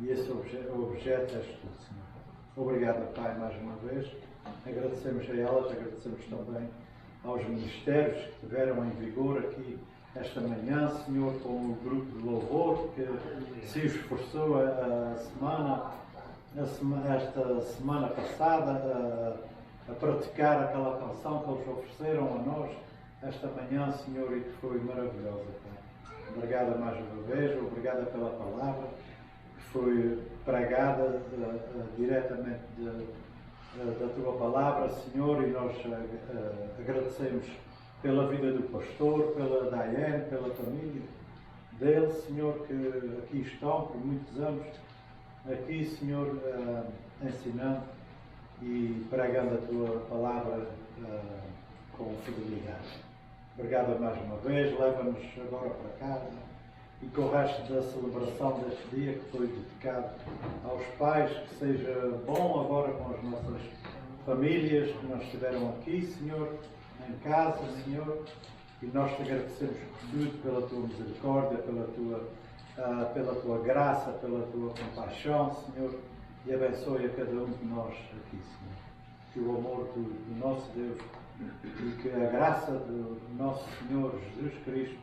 e esse objeto és Tu, Senhor. Obrigado, Pai, mais uma vez. Agradecemos a elas, agradecemos também aos ministérios que estiveram em vigor aqui esta manhã, Senhor, como o grupo de louvor que se esforçou esta semana passada a praticar aquela canção que eles ofereceram a nós esta manhã, Senhor, e que foi maravilhosa, Pai. Obrigada mais uma vez, obrigada pela palavra que foi pregada diretamente da Tua palavra, Senhor, e nós agradecemos pela vida do pastor, pela Diane, pela família dele, Senhor, que aqui estão por muitos anos, aqui, Senhor, ensinando e pregando a Tua palavra com fidelidade. Obrigado mais uma vez, leva-nos agora para casa e com o resto da celebração deste dia que foi dedicado aos pais, que seja bom agora com as nossas famílias que nós estiveram aqui, Senhor, em casa, Senhor, e nós te agradecemos por tudo, pela Tua misericórdia, pela tua graça, pela Tua compaixão, Senhor, e abençoe a cada um de nós aqui, Senhor. Que o amor do nosso Deus e que a graça do nosso Senhor Jesus Cristo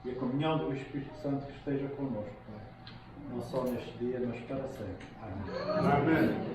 e a comunhão do Espírito Santo que esteja connosco, Pai, não só neste dia, mas para sempre. Amém. Amém.